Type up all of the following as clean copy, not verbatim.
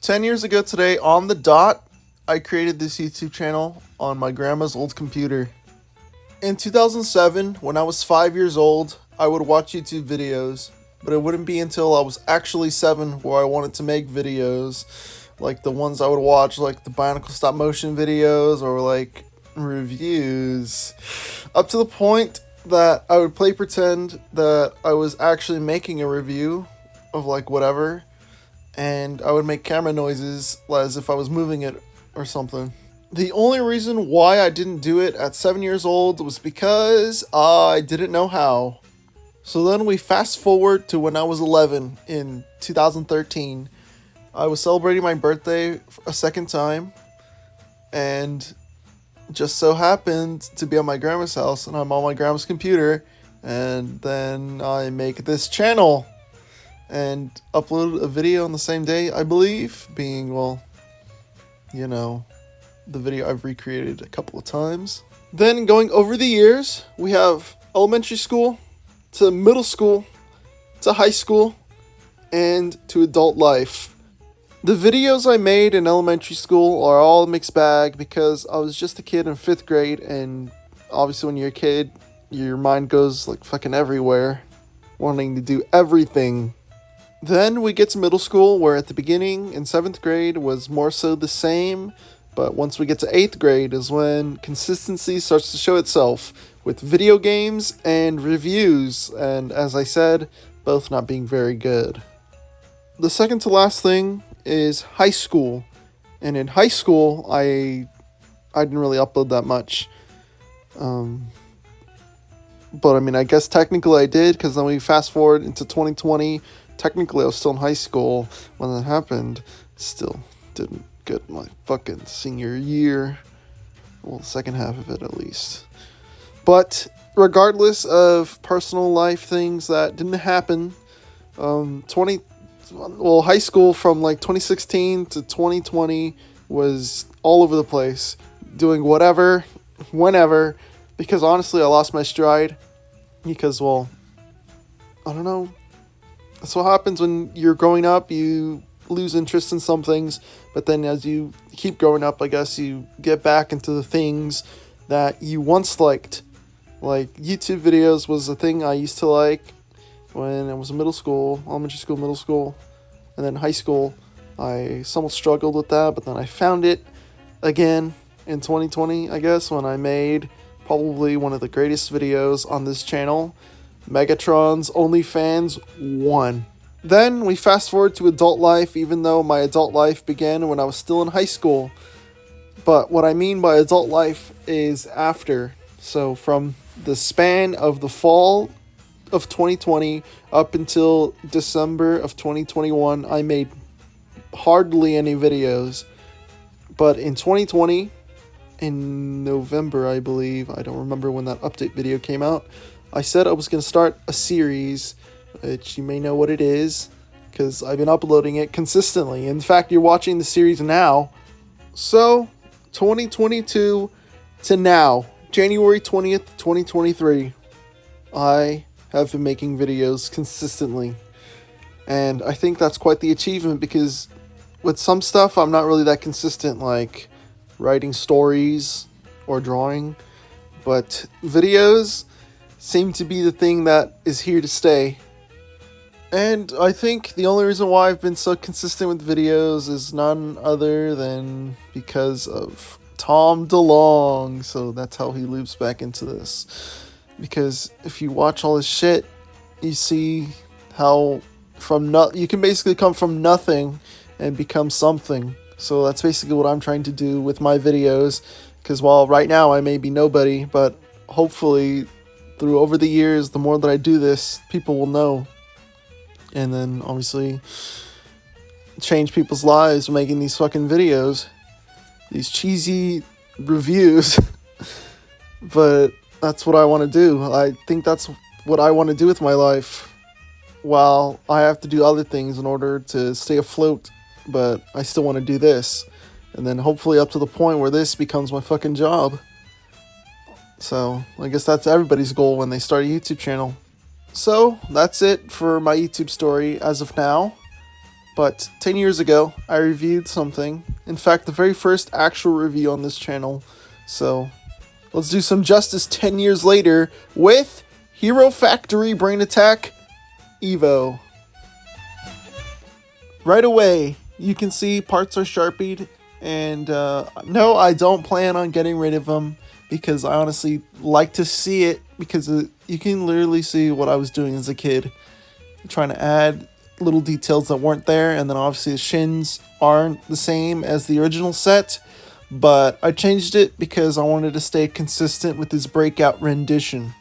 10 years ago today, on the dot, I created this YouTube channel on my grandma's old computer. In 2007, when I was 5 years old, I would watch YouTube videos, but it wouldn't be until I was actually 7 where I wanted to make videos, like the ones I would watch, like the Bionicle stop motion videos or like reviews, up to the point that I would play pretend that I was actually making a review of like whatever, and I would make camera noises as if I was moving it or something. The only reason why I didn't do it at 7 years old was because I didn't know how. So then we fast forward to when I was 11 in 2013. I was celebrating my birthday a second time, and just so happened to be at my grandma's house, and I'm on my grandma's computer, and then I make this channel and upload a video on the same day, I believe, being, well, you know, the video I've recreated a couple of times. Then going over the years, we have elementary school to middle school to high school and to adult life. The videos I made in elementary school are all a mixed bag because I was just a kid in 5th grade, and obviously when you're a kid, your mind goes like fucking everywhere, wanting to do everything. Then we get to middle school, where at the beginning in 7th grade was more so the same, but once we get to 8th grade is when consistency starts to show itself with video games and reviews, and as I said, both not being very good. The second to last thing is high school, and in high school I didn't really upload that much. But I mean, I guess technically I did, because then we fast forward into 2020. Technically, I was still in high school when that happened. Still didn't get my fucking senior year. Well, the second half of it, at least. But regardless of personal life things that didn't happen, high school from like 2016 to 2020 was all over the place, doing whatever, whenever, because honestly, I lost my stride. Because, well, I don't know. That's what happens when you're growing up. You lose interest in some things, but then as you keep growing up, I guess you get back into the things that you once liked. Like YouTube videos was a thing I used to like when I was in middle school, elementary school, middle school, and then high school. I somewhat struggled with that, but then I found it again in 2020, I guess, when I made probably one of the greatest videos on this channel, Megatron's OnlyFans 1. Then we fast forward to adult life, even though my adult life began when I was still in high school. But what I mean by adult life is after. So from the span of the fall of 2020 up until December of 2021, I made hardly any videos. But in 2020, in November, I believe, I don't remember when that update video came out, I said I was going to start a series, which you may know what it is, because I've been uploading it consistently. In fact, you're watching the series now. So, 2022 to now, January 20th, 2023, I have been making videos consistently. And I think that's quite the achievement, because with some stuff, I'm not really that consistent, like writing stories or drawing. But videos seem to be the thing that is here to stay. And I think the only reason why I've been so consistent with videos is none other than because of Tom DeLonge. So that's how he loops back into this. Because if you watch all his shit, you see how you can basically come from nothing and become something. So that's basically what I'm trying to do with my videos. Because while right now I may be nobody, but hopefully over the years, the more that I do this, people will know. And then obviously change people's lives making these fucking videos. These cheesy reviews. But that's what I want to do. I think that's what I want to do with my life. While I have to do other things in order to stay afloat. But I still want to do this. And then hopefully up to the point where this becomes my fucking job. So, I guess that's everybody's goal when they start a YouTube channel. So, that's it for my YouTube story as of now. But 10 years ago, I reviewed something. In fact, the very first actual review on this channel. So, let's do some justice 10 years later with Hero Factory Brain Attack Evo. Right away, you can see parts are sharpied. And no, I don't plan on getting rid of them because I honestly like to see it because you can literally see what I was doing as a kid. Trying to add little details that weren't there, and then obviously the shins aren't the same as the original set, but I changed it because I wanted to stay consistent with his breakout rendition.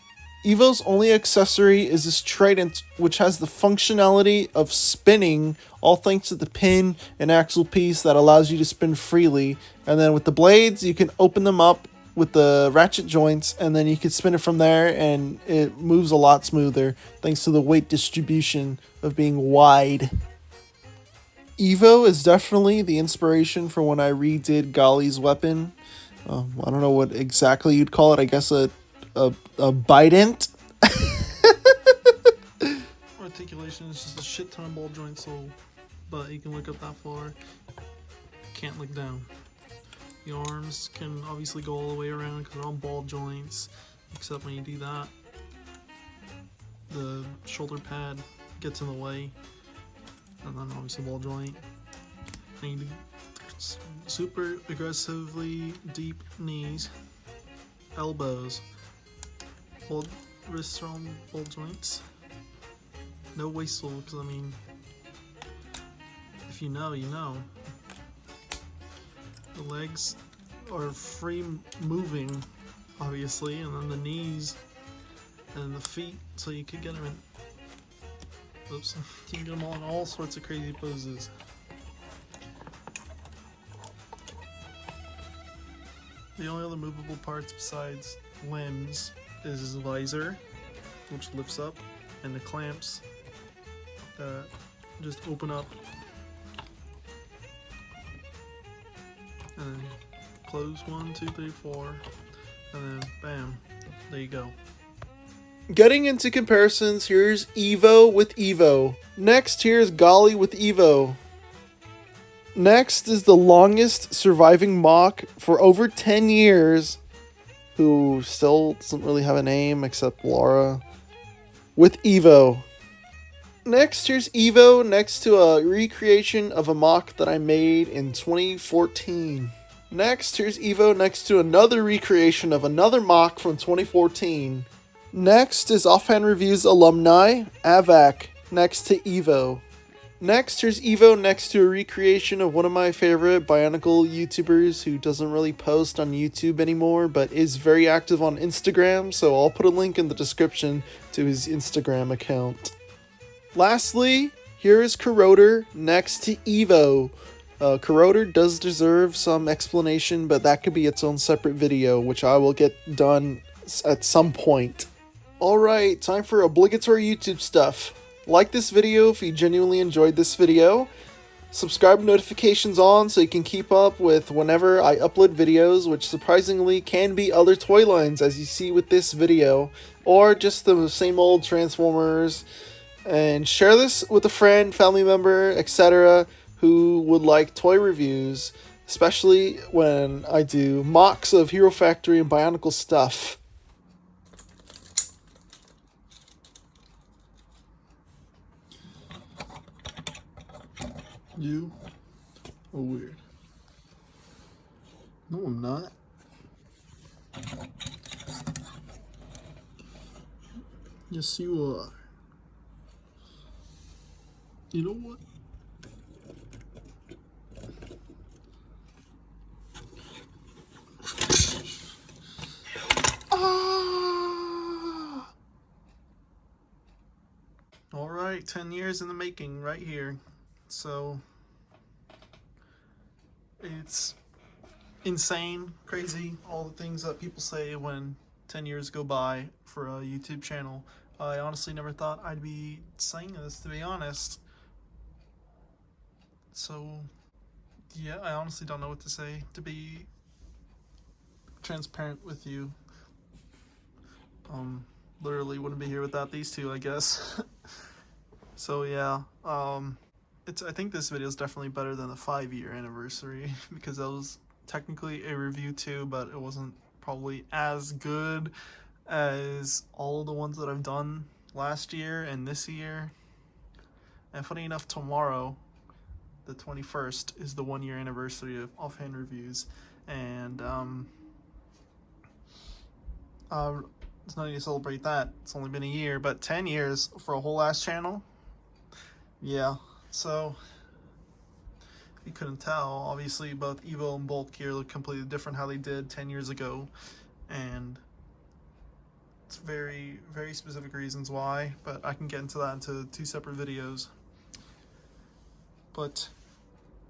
Evo's only accessory is this trident, which has the functionality of spinning, all thanks to the pin and axle piece that allows you to spin freely, and then with the blades you can open them up with the ratchet joints, and then you can spin it from there, and it moves a lot smoother thanks to the weight distribution of being wide. Evo is definitely the inspiration for when I redid Golly's weapon. I don't know what exactly you'd call it. I guess a bident. Articulation is just a shit ton of ball joints, but you can look up that far. Can't look down. The arms can obviously go all the way around because they're all ball joints, except when you do that, the shoulder pad gets in the way, and then obviously ball joint. And you do super aggressively deep knees, elbows, both wrists are on ball joints. No wasteful, because I mean, if you know, you know. The legs are free moving, obviously, and then the knees and the feet, so you could get them in. Oops, you can get them all in all sorts of crazy poses. The only other movable parts besides limbs is his visor, which lifts up, and the clamps that just open up. And then close 1, 2, 3, 4, and then bam, there you go. Getting into comparisons, here's Evo with Evo. Next, here's Golly with Evo. Next is the longest surviving mock for over 10 years, who still doesn't really have a name except Laura, with Evo. Next, here's Evo next to a recreation of a mock that I made in 2014. Next, here's Evo next to another recreation of another mock from 2014. Next is Offhand Reviews alumni, Avac, next to Evo. Next, here's Evo next to a recreation of one of my favorite Bionicle YouTubers who doesn't really post on YouTube anymore, but is very active on Instagram, so I'll put a link in the description to his Instagram account. Lastly, here is Corroder next to Evo. Corroder does deserve some explanation, but that could be its own separate video, which I will get done at some point. Alright, time for obligatory YouTube stuff. Like this video if you genuinely enjoyed this video. Subscribe notifications on so you can keep up with whenever I upload videos, which surprisingly can be other toy lines as you see with this video, or just the same old Transformers. And share this with a friend, family member, etc. who would like toy reviews, especially when I do mocks of Hero Factory and Bionicle stuff. You are weird. No, I'm not. Yes, you are. You know what? Ah! All right, 10 years in the making right here. So it's insane, crazy, all the things that people say when 10 years go by for a YouTube channel. I honestly never thought I'd be saying this, to be honest. So yeah, I honestly don't know what to say, to be transparent with you. Literally wouldn't be here without these two, I guess. So yeah, I think this video is definitely better than the 5-year anniversary because that was technically a review too, but it wasn't probably as good as all of the ones that I've done last year and this year. And funny enough, tomorrow, the 21st, is the 1-year anniversary of Offhand Reviews, and it's not going to celebrate that. It's only been a year, but 10 years for a whole ass channel. Yeah, so if you couldn't tell, obviously both Evo and Bulk here look completely different how they did 10 years ago, and it's very, very specific reasons why, but I can get into that into 2 separate videos. But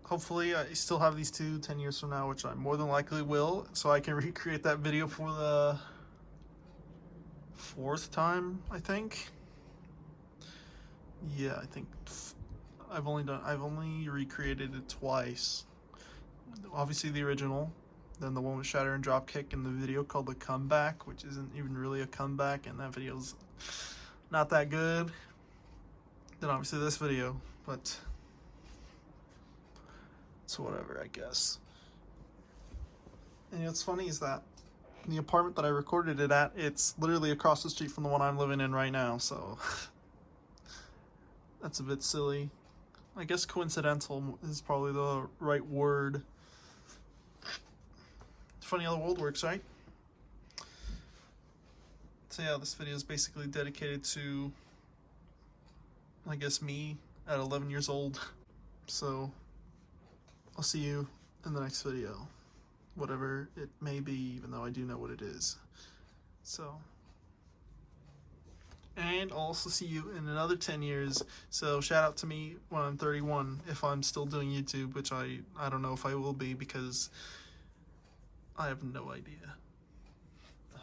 hopefully I still have these 2 10 years from now, which I more than likely will, so I can recreate that video for the 4th time, I think. Yeah, I think I've only recreated it twice. Obviously the original, then the one with Shatter and Dropkick in the video called The Comeback, which isn't even really a comeback, and that video's not that good. Then obviously this video, but it's whatever, I guess. And what's funny is that the apartment that I recorded it at, it's literally across the street from the one I'm living in right now, so that's a bit silly. I guess coincidental is probably the right word. It's funny how the world works, right? So yeah, this video is basically dedicated to, I guess, me at 11 years old. So I'll see you in the next video, whatever it may be, even though I do know what it is. So, and I'll also see you in another 10 years. So shout out to me when I'm 31, if I'm still doing YouTube, which I don't know if I will be, because I have no idea.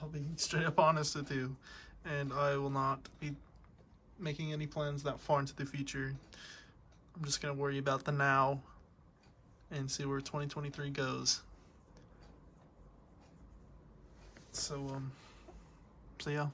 I'll be straight up honest with you, and I will not be making any plans that far into the future. I'm just gonna worry about the now and see where 2023 goes. So yeah.